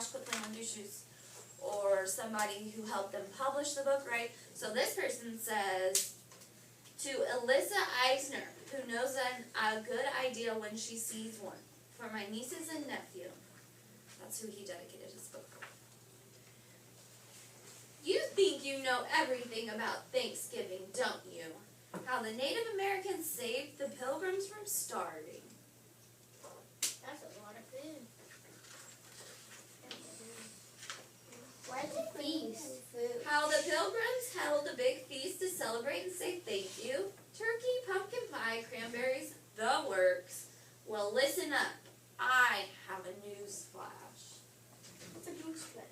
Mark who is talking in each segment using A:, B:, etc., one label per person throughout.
A: Josh quit playing with your shoes, or somebody who helped them publish the book, right? So this person says, to Alyssa Eisner, who knows a good idea when she sees one, for my nieces and nephew. That's who he dedicated his book for. You think you know everything about Thanksgiving, don't you? How the Native Americans saved the Pilgrims from starving.
B: That's a lot of food. Why is it feast?
A: How the Pilgrims held a big feast to celebrate and say thank you. Turkey, pumpkin pie, cranberries, the works. Well, listen up. I have a news flash.
B: What's a news flash?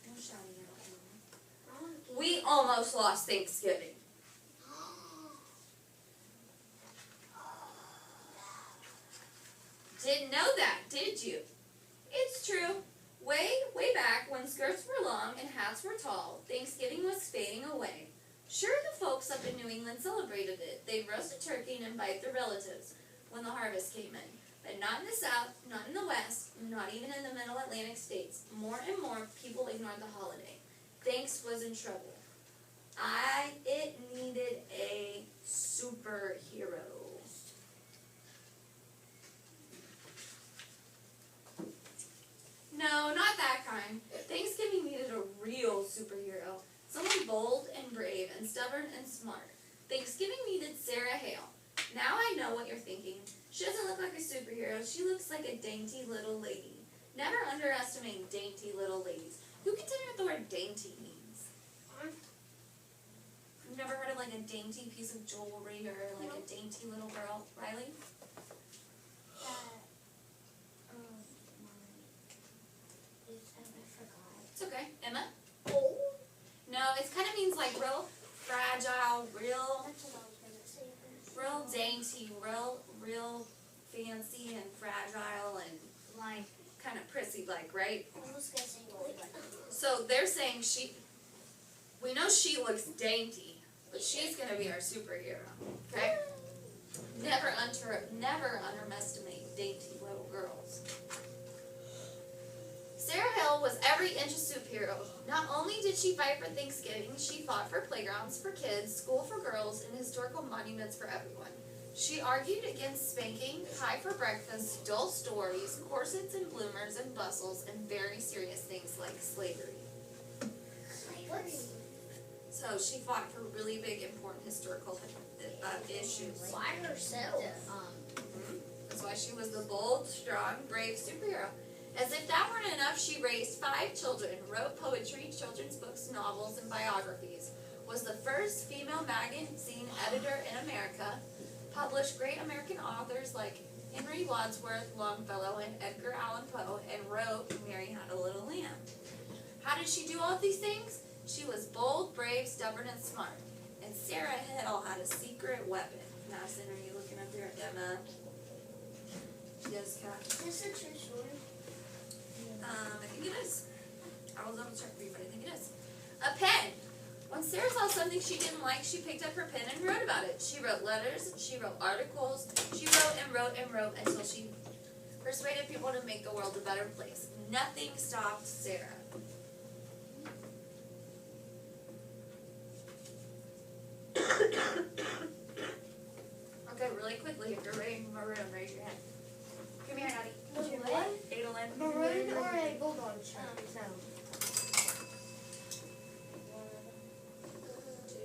A: No shouting at me. We almost lost Thanksgiving. Didn't know that, did you? It's true. Way back when skirts were long and hats were tall, Thanksgiving was fading away. Sure, the folks up in New England celebrated it. They'd roast a turkey and invite their relatives when the harvest came in. But not in the South, not in the West, not even in the Middle Atlantic states. More and more people ignored the holiday. Thanks was in trouble. It needed a superhero. No, not that kind. Thanksgiving needed a real superhero. Someone bold and brave and stubborn and smart. Thanksgiving needed Sarah Hale. Now I know what you're thinking. She doesn't look like a superhero. She looks like a dainty little lady. Never underestimate dainty little ladies. Who can tell me what the word dainty means? You've never heard of like a dainty piece of jewelry or like a dainty little girl? Riley? It's okay. Emma?
B: Oh.
A: No, it kind of means like real fragile, real
B: That's what I was going to say.
A: real dainty, real fancy and fragile and like kind of prissy like, right?
B: I was going to say like.
A: So they're saying we know she looks dainty, but she's gonna be our superhero. Okay? Never underestimate dainty little girls. Sarah Hill was every inch a superhero. Not only did she fight for Thanksgiving, she fought for playgrounds for kids, school for girls, and historical monuments for everyone. She argued against spanking, pie for breakfast, dull stories, corsets and bloomers and bustles, and very serious things like slavery. So she fought for really big, important historical issues.
B: Why herself?
A: That's why she was the bold, strong, brave superhero. As if that weren't enough, she raised 5 children, wrote poetry, children's books, novels, and biographies, was the first female magazine editor in America, published great American authors like Henry Wadsworth Longfellow and Edgar Allan Poe, and wrote Mary Had a Little Lamb. How did she do all of these things? She was bold, brave, stubborn, and smart. And Sarah Hill had a secret weapon. Madison, are you looking up there? Emma? Yes, Kat?
B: Is this a true story?
A: I think it is. I will double check for you, but I think it is. A pen. When Sarah saw something she didn't like, she picked up her pen and wrote about it. She wrote letters, she wrote articles, she wrote and wrote and wrote until she persuaded people to make the world a better place. Nothing stopped Sarah. Okay, really quickly, if you're ready in my room, raise your hand. Come here, Natty.
B: What?
A: Adolin.
B: Maroon or a bulldog? No.
A: 1, 2.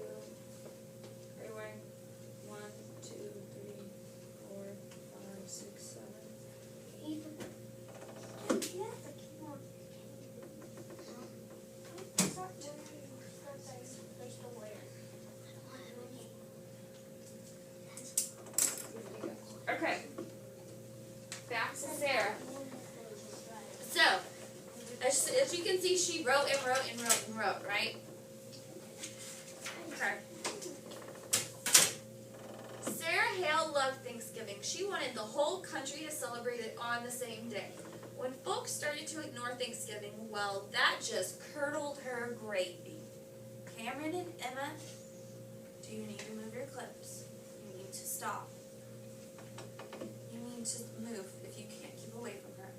A: Are you wearing 1, 2, 3, 4, 5, 6, 7?
B: You have to keep on. It's not supposed to wear.
A: Okay. Back to Sarah. So, as you can see, she wrote and wrote and wrote and wrote, right? Okay. Sarah Hale loved Thanksgiving. She wanted the whole country to celebrate it on the same day. When folks started to ignore Thanksgiving, well, that just curdled her gravy. Cameron and Emma, do you need to move your clips? You need to stop. You need to move if you can't keep away from her.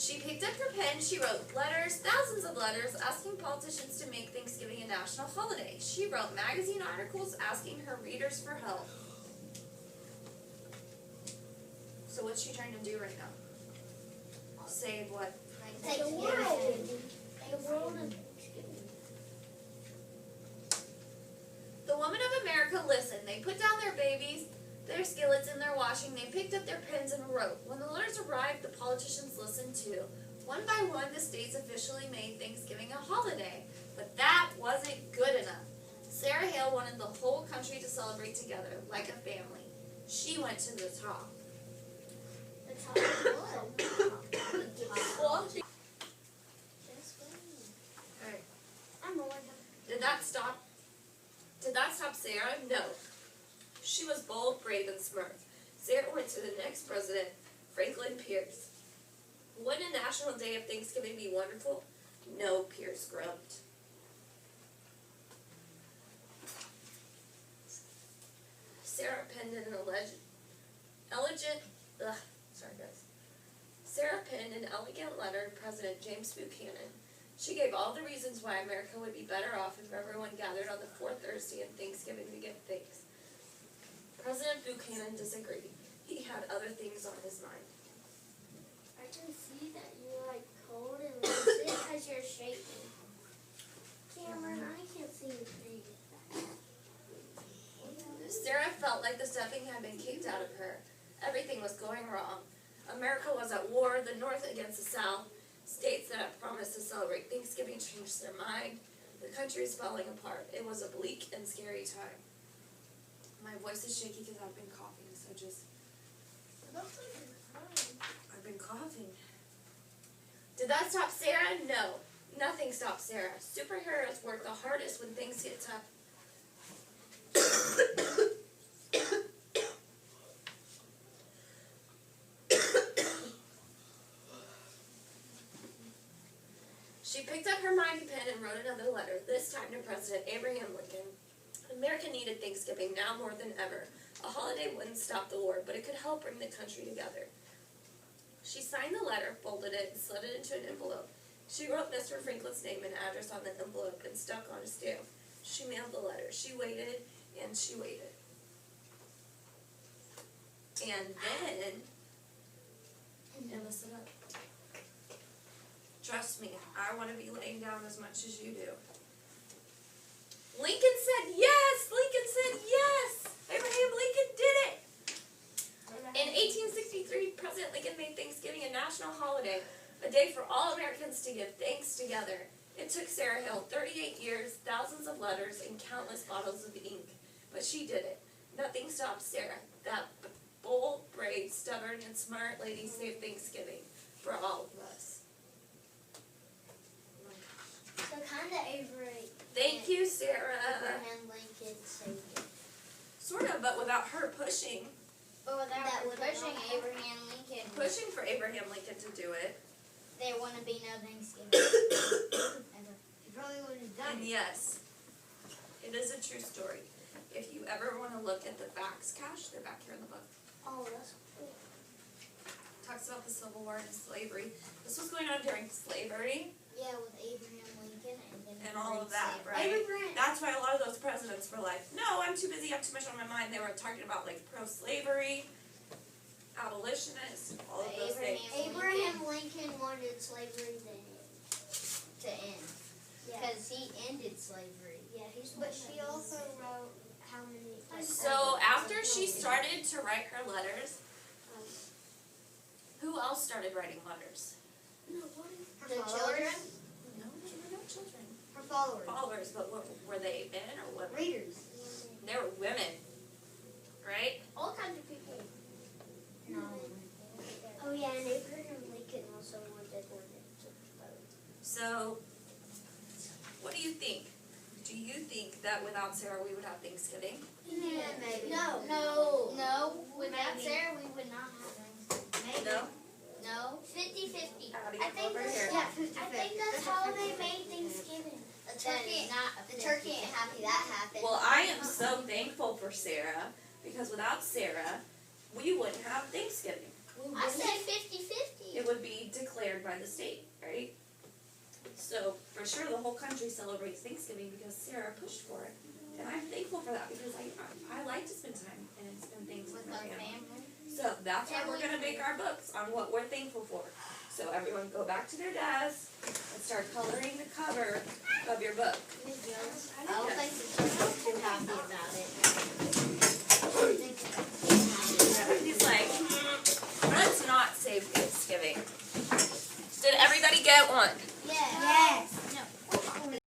A: She picked up her pen, she wrote letters, thousands of letters, asking politicians to make Thanksgiving a national holiday. She wrote magazine articles asking her readers for help. So what's she trying to do right now? Save what?
B: The world. The world is
A: The women of America listened. They put down their babies, their skillets, and their washing. They picked up their pens and wrote. When the letters arrived, the politicians listened too. One by one, the states officially made Thanksgiving a holiday. But that wasn't good enough. Sarah Hale wanted the whole country to celebrate together, like a family. She went to the top.
B: the top of the world.
A: Alright.
B: I'm rolling.
A: Did that stop Sarah? No. She was bold, brave, and smart. Sarah went to the next president, Franklin Pierce. Wouldn't a national day of Thanksgiving be wonderful? No, Pierce grumped. Sarah penned an elegant letter to President James Buchanan. She gave all the reasons why America would be better off if everyone gathered on the fourth Thursday of Thanksgiving to give thanks. President Buchanan disagreed. He had other things on his mind.
B: I can see that you're like cold and lucid because you're shaking. Cameron, I can't see your face.
A: Sarah felt like the stuffing had been kicked out of her. Everything was going wrong. America was at war, the North against the South. States that had promised to celebrate Thanksgiving changed their mind. The country is falling apart. It was a bleak and scary time. My voice is shaky because I've been coughing, so just... I've been coughing. Did that stop Sarah? No. Nothing stopped Sarah. Superheroes work the hardest when things get tough. She picked up her mighty pen and wrote another letter, this time to President Abraham Lincoln. America needed Thanksgiving now more than ever. A holiday wouldn't stop the war, but it could help bring the country together. She signed the letter, folded it, and slid it into an envelope. She wrote Mr. Franklin's name and address on the envelope and stuck on a stamp. She mailed the letter. She waited, and she waited. And then, and listen up. Trust me, I want to be laying down as much as you do. Lincoln said yes! Lincoln said yes! Abraham Lincoln did it! In 1863, President Lincoln made Thanksgiving a national holiday, a day for all Americans to give thanks together. It took Sarah Hale 38 years, thousands of letters, and countless bottles of ink. But she did it. Nothing stopped Sarah. That bold, brave, stubborn, and smart lady saved Thanksgiving for all of us.
B: So kind of Avery.
A: Thank you, Sarah.
B: Abraham Lincoln saved it.
A: Sort of, but without her pushing.
B: But without
C: That would
B: pushing
C: not
B: Abraham Lincoln,
A: Pushing for Abraham Lincoln to do it.
B: there wouldn't be no Thanksgiving. Ever. He probably would have done
A: And
B: it.
A: yes, it is a true story. If you ever want to look at the facts, Cash, they're back here in the book.
B: Oh, that's cool.
A: Talks about the Civil War and slavery. This was going on during slavery
B: Yeah, with Abraham Lincoln
A: and all of that, right?
B: Abraham.
A: That's why a lot of those presidents were like, no, I'm too busy, I have too much on my mind. They were talking about like pro-slavery, abolitionists, all of those things.
B: Abraham Lincoln wanted slavery to end. Because he ended slavery. Yeah, but she also wrote how many.
A: So after she started to write her letters, who else started writing letters?
B: The children,
A: No, they were not children.
B: her followers,
A: Followers, but what, were they men or what?
B: readers.
A: They were women, right?
B: All kinds of people. No. Oh yeah, and Abraham Lincoln also wanted women to vote.
A: So, what do you think? Do you think that without Sarah we would have Thanksgiving?
B: Yeah, maybe. No. Without
C: Maybe.
B: Sarah, we would not have Thanksgiving.
A: No?
B: No. 50-50.
A: Howdy,
B: I think
A: over
B: that's,
A: here.
B: yeah, 50-50. I think that's how they made Thanksgiving.
C: The turkey ain't happy that happened.
A: Well, I am so thankful for Sarah because without Sarah we wouldn't have Thanksgiving.
B: I said 50-50.
A: It would be declared by by the state, right? So for sure the whole country celebrates Thanksgiving because Sarah pushed for it. And I'm thankful for that because I like to spend time and spend things with my family. So that's why we're gonna make our books on what we're thankful for. So everyone go back to their desks and start coloring the cover of your book.
C: I don't think the church is too happy about it.